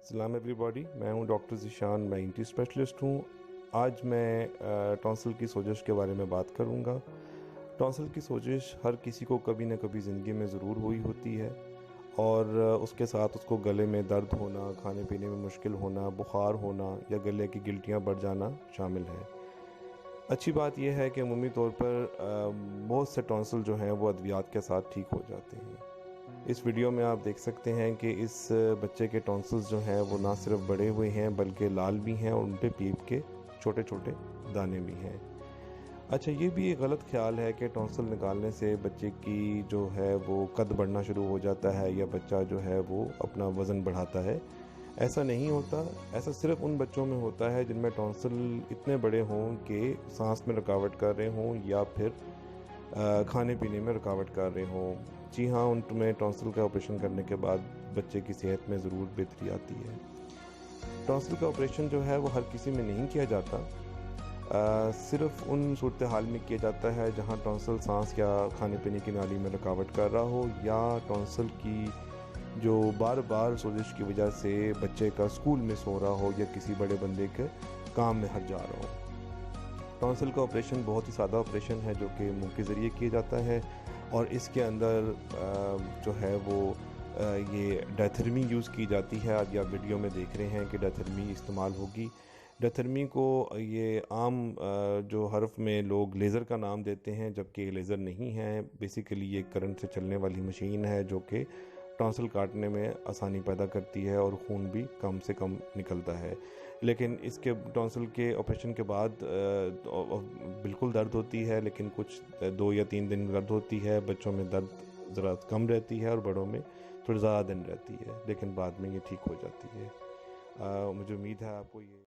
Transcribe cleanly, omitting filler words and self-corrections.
सलाम एवरीबॉडी, मैं हूं डॉक्टर ज़िशान, मैं ईएनटी स्पेशलिस्ट हूं। आज मैं टॉन्सिल की सोजिश के बारे में बात करूंगा। टॉन्सिल की सोजिश हर किसी को कभी ना कभी ज़िंदगी में ज़रूर हुई होती है और उसके साथ उसको गले में दर्द होना, खाने पीने में मुश्किल होना, बुखार होना या गले की गिल्टियाँ बढ़ जाना शामिल है। अच्छी बात यह है कि अमूमी तौर पर बहुत से टॉन्सिल जो हैं वो अद्वियात के साथ ठीक हो जाते हैं। इस वीडियो में आप देख सकते हैं कि इस बच्चे के टॉन्सिल्स जो हैं वो ना सिर्फ बड़े हुए हैं बल्कि लाल भी हैं और उन पे पीप के छोटे छोटे दाने भी हैं। अच्छा, ये भी एक गलत ख्याल है कि टॉन्सिल निकालने से बच्चे की जो है वो कद बढ़ना शुरू हो जाता है या बच्चा जो है वो अपना वज़न बढ़ाता है। ऐसा नहीं होता। ऐसा सिर्फ उन बच्चों में होता है जिनमें टॉन्सिल इतने बड़े हों कि सांस में रुकावट कर रहे हों या फिर खाने पीने में रुकावट कर रहे हों। जी हाँ, उनमें टॉन्सिल का ऑपरेशन करने के बाद बच्चे की सेहत में ज़रूर बेहतरी आती है। टॉन्सिल का ऑपरेशन जो है वो हर किसी में नहीं किया जाता। सिर्फ उन सूरत हाल में किया जाता है जहाँ टॉन्सिल सांस या खाने पीने की नाली में रुकावट कर रहा हो या टॉन्सिल की जो बार बार सोजिश की वजह से बच्चे का स्कूल मिस हो रहा हो या किसी बड़े बंदे के काम में हट जा रहा हो। टॉन्सिल का ऑपरेशन बहुत ही सादा ऑपरेशन है जो कि मुंह के ज़रिए किया जाता है और इसके अंदर जो है वो ये डायथर्मी यूज़ की जाती है। आज आप वीडियो में देख रहे हैं कि डायथर्मी इस्तेमाल होगी। डायथर्मी को ये आम जो हर्फ में लोग लेज़र का नाम देते हैं, जबकि ये लेज़र नहीं है। बेसिकली ये करंट से चलने वाली मशीन है जो कि टॉन्सिल काटने में आसानी पैदा करती है और खून भी कम से कम निकलता है। लेकिन इसके टॉन्सिल के ऑपरेशन के बाद बिल्कुल दर्द होती है, लेकिन कुछ 2 या 3 दिन दर्द होती है। बच्चों में दर्द ज़रा कम रहती है और बड़ों में थोड़ी ज़्यादा दिन रहती है, लेकिन बाद में ये ठीक हो जाती है। मुझे उम्मीद है आपको ये